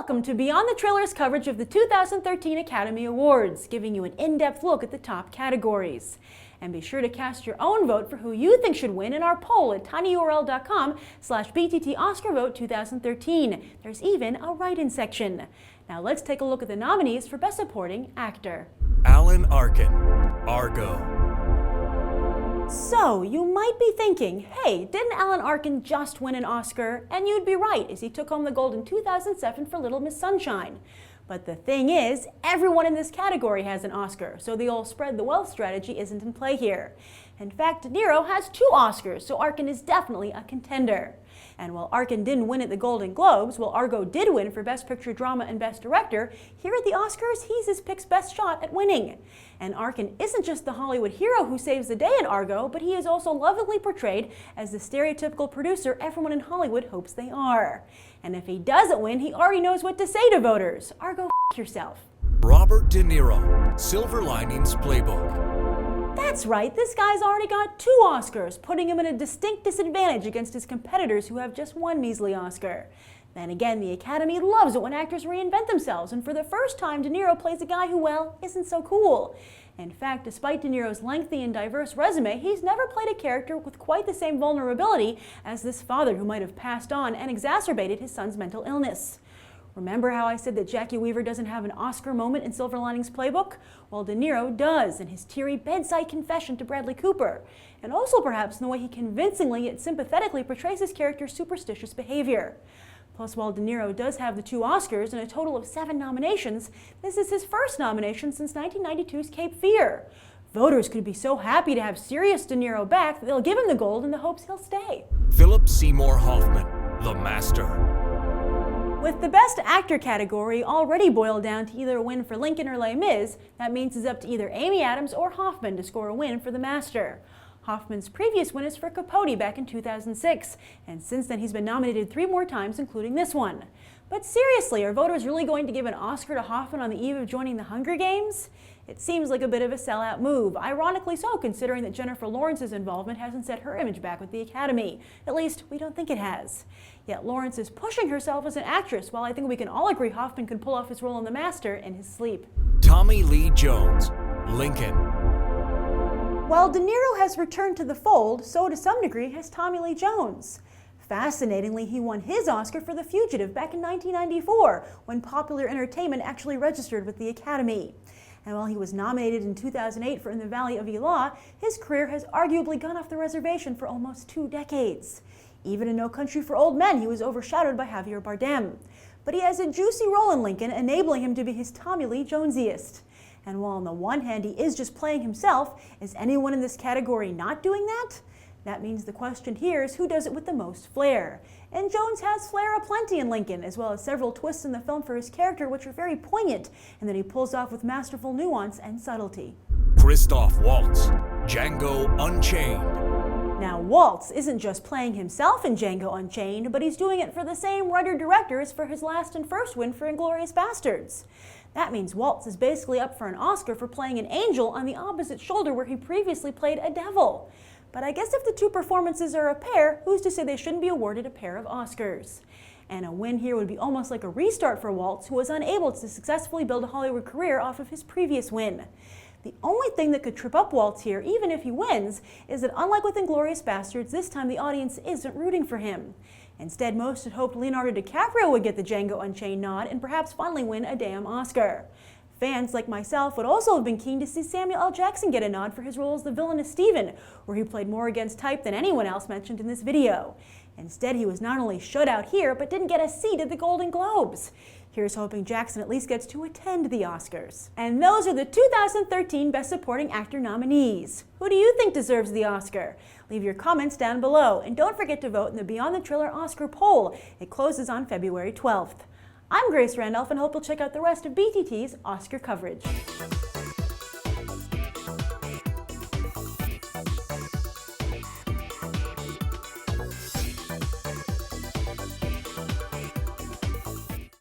Welcome to Beyond the Trailers coverage of the 2013 Academy Awards, giving you an in-depth look at the top categories. And be sure to cast your own vote for who you think should win in our poll at tinyurl.com/BTT Oscar Vote 2013. There's even a write-in section. Now let's take a look at the nominees for Best Supporting Actor. Alan Arkin, Argo. So, you might be thinking, hey, didn't Alan Arkin just win an Oscar? And you'd be right, as he took home the gold in 2007 for Little Miss Sunshine. But the thing is, everyone in this category has an Oscar, so the old spread the wealth strategy isn't in play here. In fact, Niro has 2 Oscars, so Arkin is definitely a contender. And while Arkin didn't win at the Golden Globes, while Argo did win for Best Picture Drama and Best Director, here at the Oscars, he's his pick's best shot at winning. And Arkin isn't just the Hollywood hero who saves the day in Argo, but he is also lovingly portrayed as the stereotypical producer everyone in Hollywood hopes they are. And if he doesn't win, he already knows what to say to voters. Argo, f*** yourself. Robert De Niro, Silver Linings Playbook. That's right, this guy's already got 2 Oscars, putting him at a distinct disadvantage against his competitors who have just 1 measly Oscar. Then again, the Academy loves it when actors reinvent themselves, and for the first time, De Niro plays a guy who, well, isn't so cool. In fact, despite De Niro's lengthy and diverse resume, he's never played a character with quite the same vulnerability as this father who might have passed on and exacerbated his son's mental illness. Remember how I said that Jackie Weaver doesn't have an Oscar moment in Silver Linings Playbook? Well, De Niro does in his teary bedside confession to Bradley Cooper, and also perhaps in the way he convincingly yet sympathetically portrays his character's superstitious behavior. Plus, while De Niro does have the 2 Oscars and a total of 7 nominations, this is his first nomination since 1992's Cape Fear. Voters could be so happy to have serious De Niro back that they'll give him the gold in the hopes he'll stay. Philip Seymour Hoffman, The Master. With the Best Actor category already boiled down to either a win for Lincoln or Les Mis, that means it's up to either Amy Adams or Hoffman to score a win for The Master. Hoffman's previous win is for Capote back in 2006, and since then he's been nominated 3 more times, including this one. But seriously, are voters really going to give an Oscar to Hoffman on the eve of joining the Hunger Games? It seems like a bit of a sellout move, ironically so considering that Jennifer Lawrence's involvement hasn't set her image back with the Academy. At least, we don't think it has. Yet Lawrence is pushing herself as an actress, while I think we can all agree Hoffman can pull off his role in The Master in his sleep. Tommy Lee Jones, Lincoln. While De Niro has returned to the fold, so to some degree has Tommy Lee Jones. Fascinatingly, he won his Oscar for The Fugitive back in 1994, when Popular Entertainment actually registered with the Academy. And while he was nominated in 2008 for In the Valley of Elah, his career has arguably gone off the reservation for almost 2 decades. Even in No Country for Old Men, he was overshadowed by Javier Bardem. But he has a juicy role in Lincoln, enabling him to be his Tommy Lee Jonesiest. And while on the one hand he is just playing himself, is anyone in this category not doing that? That means the question here is who does it with the most flair. And Jones has flair aplenty in Lincoln, as well as several twists in the film for his character which are very poignant, and that he pulls off with masterful nuance and subtlety. Christoph Waltz, Django Unchained. Now, Waltz isn't just playing himself in Django Unchained, but he's doing it for the same writer-director as for his last and first win for Inglourious Basterds. That means Waltz is basically up for an Oscar for playing an angel on the opposite shoulder where he previously played a devil. But I guess if the 2 performances are a pair, who's to say they shouldn't be awarded a pair of Oscars? And a win here would be almost like a restart for Waltz, who was unable to successfully build a Hollywood career off of his previous win. The only thing that could trip up Waltz here, even if he wins, is that unlike with Inglourious Basterds, this time the audience isn't rooting for him. Instead, most had hoped Leonardo DiCaprio would get the Django Unchained nod and perhaps finally win a damn Oscar. Fans like myself would also have been keen to see Samuel L. Jackson get a nod for his role as the villainous Stephen, where he played more against type than anyone else mentioned in this video. Instead, he was not only shut out here, but didn't get a seat at the Golden Globes. Here's hoping Jackson at least gets to attend the Oscars. And those are the 2013 Best Supporting Actor nominees. Who do you think deserves the Oscar? Leave your comments down below, and don't forget to vote in the Beyond the Trailer Oscar poll. It closes on February 12th. I'm Grace Randolph, and hope you'll check out the rest of BTT's Oscar coverage.